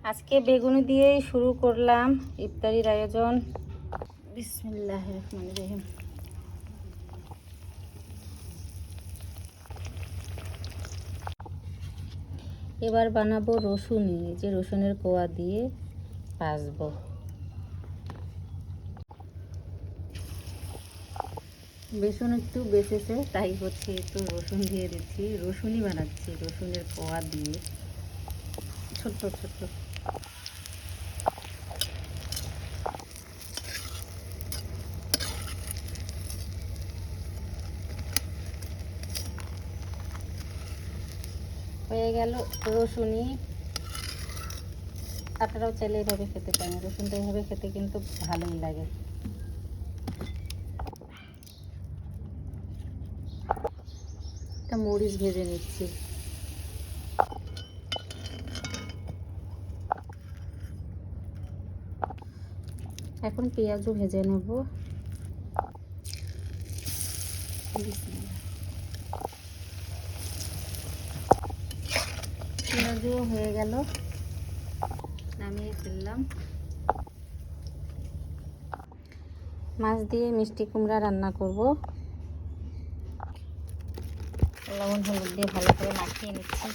আজকে বেগুনি দিয়েই শুরু করলাম ইফতারির আয়োজন। বিসমিল্লাহির রহমানির রহিম। এবার বানাবো রসুনি, যে রসুনের কোয়া দিয়ে ভাজবো। বেসন একটু বেঁচেছে, তাই হচ্ছে একটু রসুন দিয়ে দিচ্ছি। রসুনই বানাচ্ছি রসুনের কোয়া দিয়ে, ছোট্ট ছোট্ট। হয়ে গেল রসুনি। আপনারাও চাইলে এইভাবে খেতে পারেন, রসুনটা এইভাবে খেতে কিন্তু ভালোই লাগে। একটা মরিচ ভেজে নিচ্ছি। এখন পেঁয়াজও ভেজে নেব। পেঁয়াজও হয়ে গেল, নামিয়ে ফেললাম। মাছ দিয়ে মিষ্টি কুমড়া রান্না করব। লবণ হলুদ দিয়ে ভালো করে মাখিয়ে নিচ্ছি।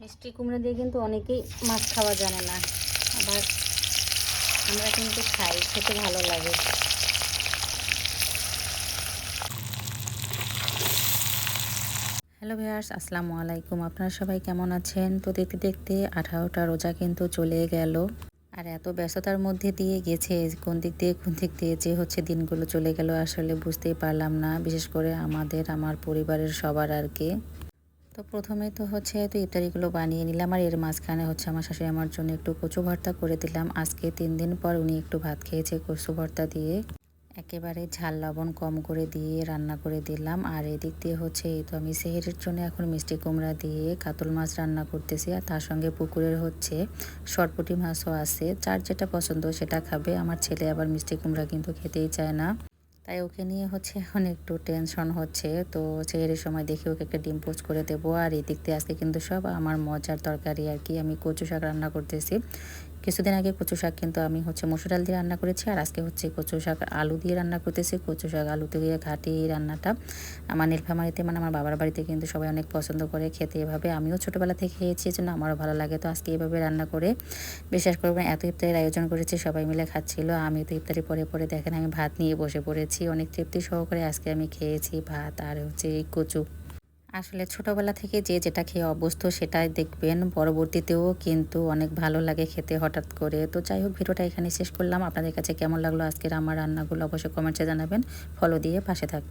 মিষ্টি কুমড়া দিয়ে কিন্তু অনেকেই মাছ খাওয়া জানে না, আবার আমরা কিন্তু খাই, খেতে ভালো লাগে। হ্যালো ভিউয়ার্স, আসসালামু আলাইকুম। আপনারা সবাই কেমন আছেন? তো দেখতে দেখতে 18টা রোজা কিন্তু চলে গেল। আর এত ব্যস্ততার মধ্যে দিয়ে গেছে, কোন দিক দিয়ে যে হচ্ছে দিনগুলো চলে গেল আসলে বুঝতেই পারলাম না। বিশেষ করে আমার পরিবারের সবার আর কি। তো প্রথমে তো হচ্ছে ইফতারিগুলো বানিয়ে নিলাম, আর এর মাঝখানে হচ্ছে আমার শাশুড়ি আমার জন্য একটু কচু ভর্তা করে দিলাম। আজকে 3 দিন পর উনি একটু ভাত খেয়েছে কচু ভর্তা দিয়ে। একেবারে ঝাল লবণ কম করে দিয়ে রান্না করে দিলাম। আর এদিক দিয়ে হচ্ছে এই তো আমি সেহরির জন্য এখন মিষ্টি কুমড়া দিয়ে কাতল মাছ রান্না করতেছি, আর তার সঙ্গে পুকুরের হচ্ছে সরপুঁটি মাছও আছে। যার যেটা পছন্দ সেটা খাবে। আমার ছেলে আবার মিষ্টি কুমড়া কিন্তু খেতেই চায় না, তাই ওকে নিয়ে হচ্ছে এখন একটু টেনশন হচ্ছে। তো সেহরির সময় দেখে ওকে একটা ডিম পোস্ট করে দেবো। আর এই দিক দিয়ে আজকে কিন্তু সব আমার মজার তরকারি আর কি। আমি কচু শাক রান্না করতেছি। কিছুদিন আগে কচু শাক কিন্তু আমি হচ্ছে মসুর ডাল দিয়ে রান্না করেছি, আর আজকে হচ্ছে কচু শাক আলু দিয়ে রান্না করতেছি। কচু শাক আলু দিয়ে ঘাটি রান্নাটা আমার নীলফামারীতে, মানে আমার বাবার বাড়িতে কিন্তু সবাই অনেক পছন্দ করে খেতে এভাবে। আমিও ছোটোবেলা থেকে খেয়েছি, এজন্য আমারও ভালো লাগে। তো আজকে এভাবে রান্না করে বিশ্বাস করবেন এত ইফতারির আয়োজন করেছি, সবাই মিলে খাচ্ছিল। আমি তো ইফতারি পরে পরে দেখেন আমি ভাত নিয়ে বসে পড়েছি। অনেক তৃপ্তি সহকারে আজকে আমি খেয়েছি ভাত আর হচ্ছে এই কচু। আসলে ছোটবেলা থেকে যে যেটা খেয়ে অভ্যস্ত সেটাই দেখবেন পরবর্তীতেও কিন্তু অনেক ভালো লাগে খেতে হঠাৎ করে। তো যাই হোক, ভিডিওটা এখানে শেষ করলাম। আপনাদের কাছে কেমন লাগলো আজকের আমার রান্নাগুলো অবশ্যই কমেন্টসে জানাবেন। ফলো দিয়ে পাশে থাকবেন।